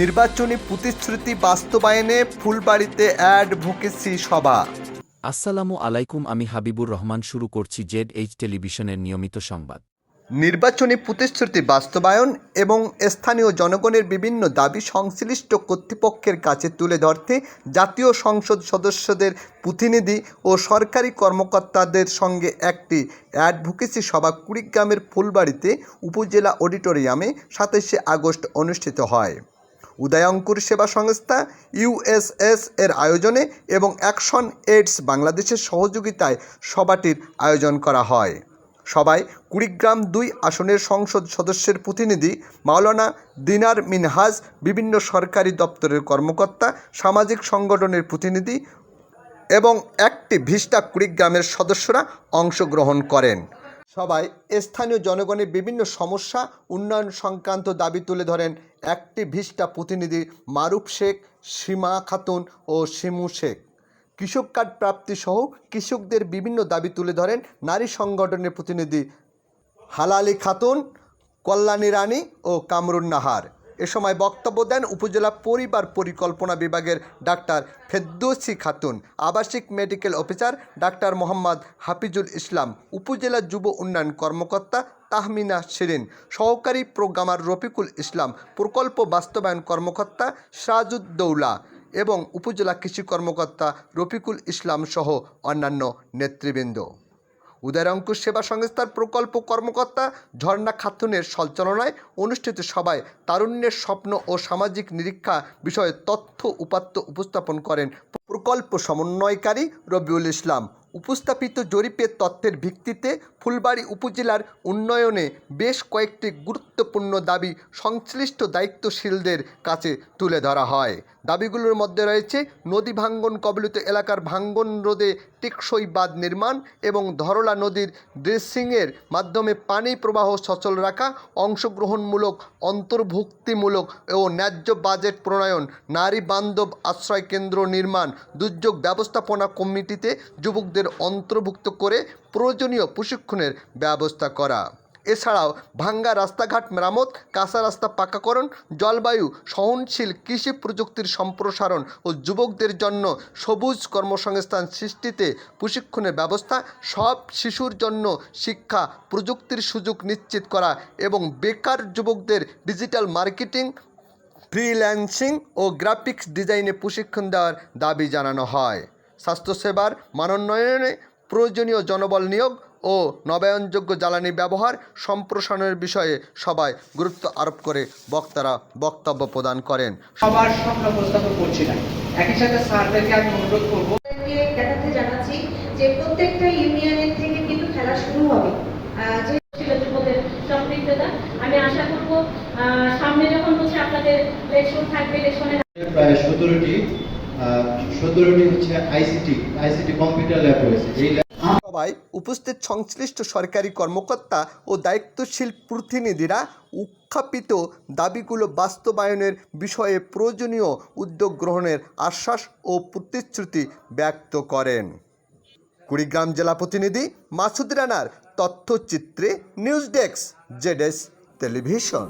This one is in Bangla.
নির্বাচনী প্রতিশ্রুতি বাস্তবায়নে ফুলবাড়ীতে অ্যাডভোকেসি সভা। আসসালামু আলাইকুম, আমি হাবিবুর রহমান। শুরু করছি ZH টেলিভিশনের নিয়মিত সংবাদ। নির্বাচনী প্রতিশ্রুতি বাস্তবায়ন এবং স্থানীয় জনগণের বিভিন্ন দাবি সংশ্লিষ্ট কর্তৃপক্ষের কাছে তুলে ধরতে জাতীয় সংসদ সদস্যদের প্রতিনিধি ও সরকারি কর্মকর্তাদের সঙ্গে একটি অ্যাডভোকেসি সভা কুড়িগ্রামের ফুলবাড়ীতে উপজেলা অডিটোরিয়ামে 27শে আগস্ট অনুষ্ঠিত হয়। উদয়ঙ্কুর সেবা সংস্থা USS এর আয়োজনে এবং অ্যাকশন এইডস বাংলাদেশের সহযোগিতায় সভাটির আয়োজন করা হয়। সভায় কুড়িগ্রাম 2 আসনের সংসদ সদস্যের প্রতিনিধি মাওলানা দিনার মিনহাজ, বিভিন্ন সরকারি দপ্তরের কর্মকর্তা, সামাজিক সংগঠনের প্রতিনিধি এবং অ্যাক্টিভিস্ট কুড়িগ্রামের সদস্যরা অংশগ্রহণ করেন। সবাই স্থানীয় জনগণের বিভিন্ন সমস্যা উন্নয়ন সংক্রান্ত দাবি তুলে ধরেন অ্যাক্টিভিস্ট প্রতিনিধি মারুফ শেখ, সীমা খাতুন ও শিমু শেখ। কৃষক কার্ড প্রাপ্তি সহ কৃষকদের বিভিন্ন দাবি তুলে ধরেন নারী সংগঠনের প্রতিনিধি হালালি খাতুন, কল্যাণী রানী ও কামরুন নাহার। এ সময় বক্তব্য দেন উপজেলা পরিবার পরিকল্পনা বিভাগের ডাক্তার ফেরদৌসী খাতুন, আবাসিক মেডিকেল অফিসার ডাক্তার মোহাম্মদ হাফিজুল ইসলাম, উপজেলা যুব উন্নয়ন কর্মকর্তা তাহমিনা শিরিন, সহকারী প্রোগ্রামার রফিকুল ইসলাম, প্রকল্প বাস্তবায়ন কর্মকর্তা সিরাজউদ্দৌলা এবং উপজেলা কৃষি কর্মকর্তা রফিকুল ইসলাম সহ অন্যান্য নেতৃবৃন্দ। উদয়ঙ্কুর সেবা সংস্থার প্রকল্প কর্মকর্তা ঝর্ণা খাতুনের সঞ্চালনায় অনুষ্ঠিত সভায় তারুণ্যের স্বপ্ন ও সামাজিক নিরীক্ষা বিষয়ে তথ্য উপাত্ত উপস্থাপন করেন প্রকল্প সমন্বয়কারী রবিউল ইসলাম। উপস্থাপিত জরিপের তথ্যের ভিত্তিতে ফুলবাড়ী উপজেলার উন্নয়নে বেশ কয়েকটি গুরুত্বপূর্ণ দাবি সংশ্লিষ্ট দায়িত্বশীলদের কাছে তুলে ধরা হয়। দাবিগুলোর মধ্যে রয়েছে নদী ভাঙ্গন কবলিত এলাকার ভাঙ্গন রোধে টেকসই বাঁধ নির্মাণ এবং ধরলা নদীর ড্রেসিংয়ের মাধ্যমে পানি প্রবাহ সচল রাখা, অংশগ্রহণমূলক, অন্তর্ভুক্তিমূলক ও ন্যায্য বাজেট প্রণয়ন, নারী বান্ধব আশ্রয় কেন্দ্র নির্মাণ, দুর্যোগ ব্যবস্থাপনা কমিটিতে যুবকদের অন্তর্ভুক্ত করে প্রয়োজনীয় প্রশিক্ষণের ব্যবস্থা করা। এছাড়াও ভাঙ্গা রাস্তাঘাট মেরামত, কাঁচা রাস্তা পাকাকরণ, জলবায়ু সহনশীল কৃষি প্রযুক্তির সম্প্রসারণ ও যুবকদের জন্য সবুজ কর্মসংস্থান সৃষ্টিতে প্রশিক্ষণের ব্যবস্থা, সব শিশুর জন্য শিক্ষা প্রযুক্তির সুযোগ নিশ্চিত করা এবং বেকার যুবকদের ডিজিটাল মার্কেটিং, ফ্রিল্যান্সিং ও গ্রাফিক্স ডিজাইনে প্রশিক্ষণ দেওয়ার দাবি জানানো হয়। স্বাস্থ্যসেবার মানোন্নয়নে প্রয়োজনীয় জনবল নিয়োগ ও নবায়নযোগ্য জ্বালানি ব্যবহার সম্প্রসারণের বিষয়ে সবাই গুরুত্ব আরোপ করে বক্তারা বক্তব্য প্রদান করেন। সবার স্বপ্ন উপস্থাপন করছি না, একই সাথে স্যারদেরকে আমি অনুরোধ করব দেখাতে জানাচ্ছি যে প্রত্যেকটা ইউনিয়নের থেকে কিন্তু খেলা শুরু হবে। যে যুবদের সম্পৃক্ততা আমি আশা করব সামনে যখন হচ্ছে আপনাদের ইলেকশন থাকবে, ইলেকশনে প্রায় 17টি হচ্ছে আইসিটি কম্পিউটার ল্যাব রয়েছে। এই সভায় উপস্থিত সংশ্লিষ্ট সরকারি কর্মকর্তা ও দায়িত্বশীল প্রতিনিধিরা উত্থাপিত দাবিগুলো বাস্তবায়নের বিষয়ে প্রয়োজনীয় উদ্যোগ গ্রহণের আশ্বাস ও প্রতিশ্রুতি ব্যক্ত করেন। কুড়িগ্রাম জেলা প্রতিনিধি মাসুদ রানার তথ্যচিত্রে নিউজ ডেস্ক ZH টেলিভিশন।